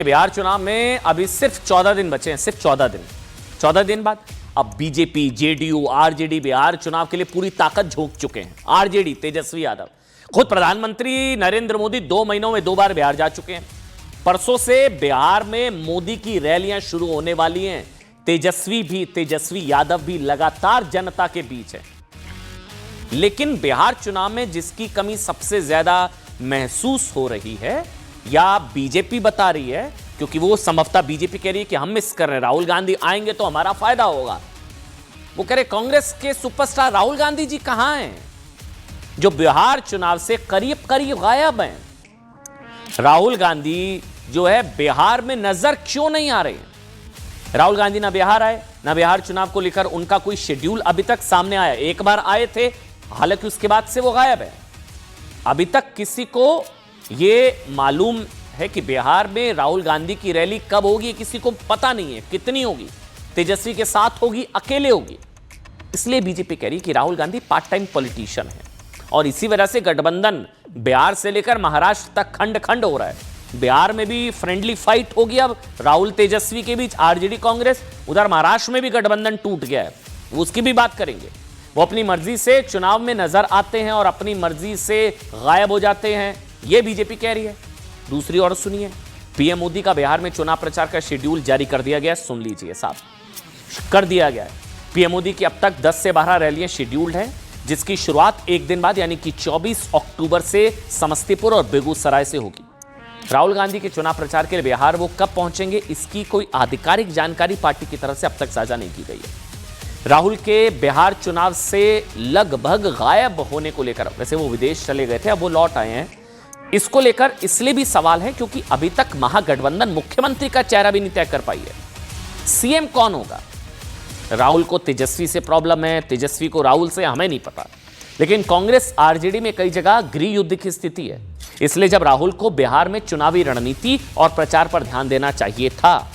बिहार चुनाव में अभी सिर्फ 14 दिन बचे हैं, सिर्फ 14 दिन बाद अब बीजेपी, जेडीयू, आरजेडी बिहार चुनाव के लिए पूरी ताकत झोंक चुके हैं। आरजेडी तेजस्वी यादव, खुद प्रधानमंत्री नरेंद्र मोदी 2 महीनों में 2 बार बिहार जा चुके हैं। परसों से बिहार में मोदी की रैलियां शुरू होने वाली हैं। तेजस्वी यादव भी लगातार जनता के बीच है। लेकिन बिहार चुनाव में जिसकी कमी सबसे ज्यादा महसूस हो रही है या बीजेपी बता रही है, क्योंकि वो संभवतः बीजेपी कह रही है कि हम मिस कर रहे हैं, राहुल गांधी आएंगे तो हमारा फायदा होगा। वो कह रहे कांग्रेस के सुपरस्टार राहुल गांधी जी कहां हैं, जो बिहार चुनाव से करीब करीब गायब हैं। राहुल गांधी जो है बिहार में नजर क्यों नहीं आ रहे हैं? राहुल गांधी ना बिहार आए, ना बिहार चुनाव को लेकर उनका कोई शेड्यूल अभी तक सामने आया। एक बार आए थे, हालांकि उसके बाद से वो गायब है। अभी तक किसी को यह मालूम है कि बिहार में राहुल गांधी की रैली कब होगी, किसी को पता नहीं है। कितनी होगी, तेजस्वी के साथ होगी, अकेले होगी। इसलिए बीजेपी कह रही है कि Rahul Gandhi part time politician है और इसी वजह से गठबंधन बिहार से लेकर महाराष्ट्र तक खंड खंड हो रहा है। बिहार में भी फ्रेंडली फाइट होगी अब राहुल तेजस्वी के बीच, आरजेडी कांग्रेस। उधर महाराष्ट्र में भी गठबंधन टूट गया है, उसकी भी बात करेंगे। वो अपनी मर्जी से चुनाव में नजर आते हैं और अपनी मर्जी से गायब हो जाते हैं, यह बीजेपी कह रही है। दूसरी ओर सुनिए, पीएम मोदी का बिहार में चुनाव प्रचार का शेड्यूल जारी कर दिया गया। सुन लीजिए साहब, कर दिया गया है। पीएम मोदी की अब तक 10 से 12 रैलियां शेड्यूल्ड हैं, जिसकी शुरुआत एक दिन बाद यानी कि 24 अक्टूबर से समस्तीपुर और बेगूसराय से होगी। राहुल गांधी के चुनाव प्रचार के लिए बिहार वो कब पहुंचेंगे, इसकी कोई आधिकारिक जानकारी पार्टी की तरफ से अब तक साझा नहीं की गई है। राहुल के बिहार चुनाव से लगभग गायब होने को लेकर, वैसे वो विदेश चले गए थे, अब वो लौट आए हैं, इसको लेकर इसलिए भी सवाल है क्योंकि अभी तक महागठबंधन मुख्यमंत्री का चेहरा भी नहीं तय कर पाई है। सीएम कौन होगा? राहुल को तेजस्वी से प्रॉब्लम है, तेजस्वी को राहुल से, हमें नहीं पता। लेकिन कांग्रेस आरजेडी में कई जगह गृह युद्ध की स्थिति है। इसलिए जब राहुल को बिहार में चुनावी रणनीति और प्रचार पर ध्यान देना चाहिए था,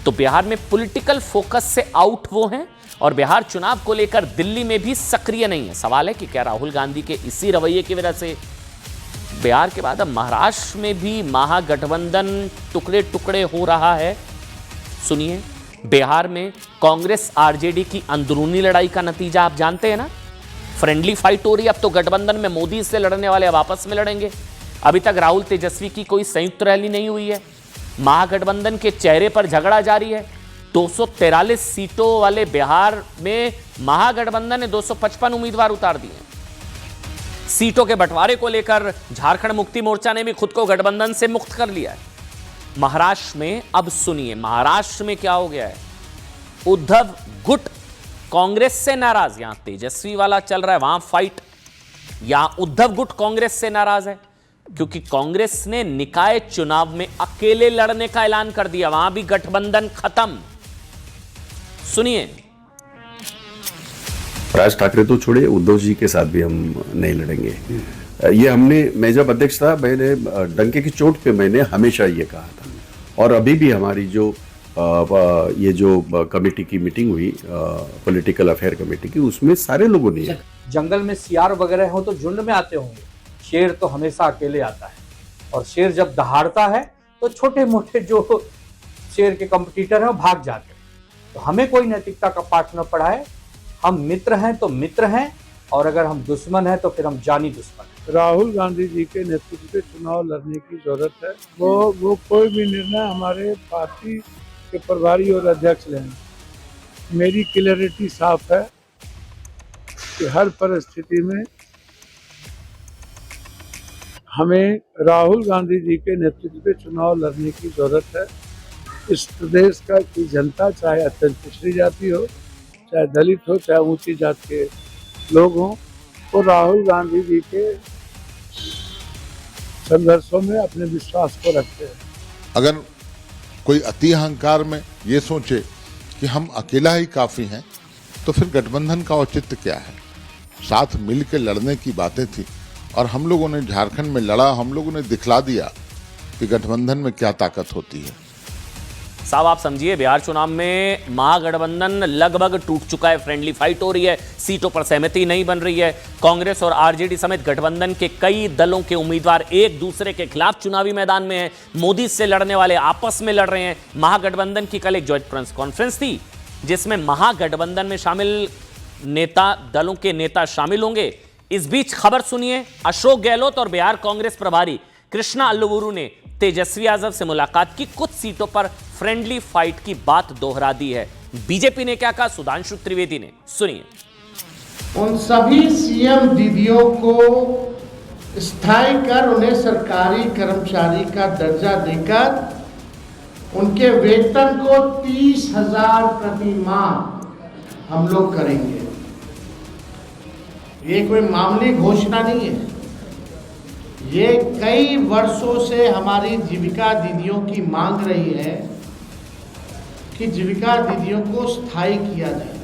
तो बिहार में पॉलिटिकल फोकस से आउट वो हैं और बिहार चुनाव को लेकर दिल्ली में भी सक्रिय नहीं है। सवाल है कि क्या राहुल गांधी के इसी रवैये की वजह से बिहार के बाद अब महाराष्ट्र में भी महागठबंधन टुकड़े टुकड़े हो रहा है? सुनिए, बिहार में कांग्रेस आरजेडी की अंदरूनी लड़ाई का नतीजा आप जानते हैं ना। फ्रेंडली फाइट हो रही है अब तो गठबंधन में, मोदी से लड़ने वाले अब आपस में लड़ेंगे। अभी तक राहुल तेजस्वी की कोई संयुक्त रैली नहीं हुई है। महागठबंधन के चेहरे पर झगड़ा जारी है। 243 सीटों वाले बिहार में महागठबंधन ने 255 उम्मीदवार उतार दिए। सीटों के बंटवारे को लेकर झारखंड मुक्ति मोर्चा ने भी खुद को गठबंधन से मुक्त कर लिया है। महाराष्ट्र में अब सुनिए, महाराष्ट्र में क्या हो गया है। उद्धव गुट कांग्रेस से नाराज, यहां तेजस्वी वाला चल रहा है, वहां फाइट। यहां उद्धव गुट कांग्रेस से नाराज है क्योंकि कांग्रेस ने निकाय चुनाव में अकेले लड़ने का ऐलान कर दिया, वहां भी गठबंधन खत्म। सुनिए, राज ठाकरे तो छोड़े, उद्धव जी के साथ भी हम नहीं लड़ेंगे। ये मैं जब अध्यक्ष था, मैंने डंके की चोट पे मैंने हमेशा ये कहा था। और अभी भी हमारी ये जो कमेटी की मीटिंग हुई, पॉलिटिकल अफेयर कमेटी की, उसमें सारे लोगों ने, जंगल में सियार वगैरह हो तो झुंड में आते होंगे, शेर तो हमेशा अकेले आता है। और शेर जब दहाड़ता है तो छोटे मोटे जो शेर के कंपटीटर हैं वो भाग जाते हैं। तो हमें कोई नैतिकता का पाठ न पढ़ाए। हम मित्र हैं तो मित्र हैं, और अगर हम दुश्मन हैं तो फिर हम जानी दुश्मन हैं। राहुल गांधी जी के नेतृत्व में चुनाव लड़ने की जरूरत है। वो कोई भी निर्णय हमारे पार्टी के प्रभारी और अध्यक्ष लेंगे। मेरी क्लियरिटी साफ है कि हर परिस्थिति में हमें राहुल गांधी जी के नेतृत्व में चुनाव लड़ने की जरूरत है। इस प्रदेश का की जनता, चाहे अत्यंत पिछड़ी जाति हो, चाहे दलित हो, चाहे ऊंची जात के लोग हों, वो राहुल गांधी जी के संघर्षों में अपने विश्वास को रखते हैं। अगर कोई अति अहंकार में ये सोचे कि हम अकेला ही काफी हैं, तो फिर गठबंधन का औचित्य क्या है? साथ मिलकर लड़ने की बातें थी और हम लोगों ने झारखंड में लड़ा, हम लोगों ने दिखला दिया कि गठबंधन में क्या ताकत होती है। साहब आप समझिए, बिहार चुनाव में महागठबंधन लगभग टूट चुका है, फ्रेंडली फाइट हो रही है, सीटों पर सहमति नहीं बन रही है। कांग्रेस और आरजेडी समेत गठबंधन के कई दलों के उम्मीदवार एक दूसरे के खिलाफ चुनावी मैदान में हैं। मोदी से लड़ने वाले आपस में लड़ रहे हैं। महागठबंधन की कल एक ज्वाइंट प्रेस कॉन्फ्रेंस थी जिसमें महागठबंधन में शामिल नेता दलों के नेता शामिल होंगे। इस बीच खबर सुनिए, अशोक गहलोत और बिहार कांग्रेस प्रभारी कृष्णा अल्लुवुरु ने तेजस्वी यादव से मुलाकात की, कुछ सीटों पर फ्रेंडली फाइट की बात दोहरा दी है। बीजेपी ने क्या कहा, सुधांशु त्रिवेदी ने, सुनिए। उन सभी सीएम दीदियों को स्थायी कर उन्हें सरकारी कर्मचारी का दर्जा देकर उनके वेतन को 30,000 प्रति माह हम लोग करेंगे। ये कोई मामूली घोषणा नहीं है, ये कई वर्षों से हमारी जीविका दीदियों की मांग रही है कि जीविका दीदियों को स्थायी किया जाए।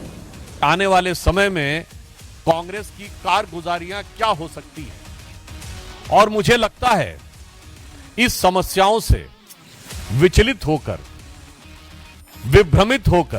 आने वाले समय में कांग्रेस की कारगुजारियां क्या हो सकती है, और मुझे लगता है इस समस्याओं से विचलित होकर, विभ्रमित होकर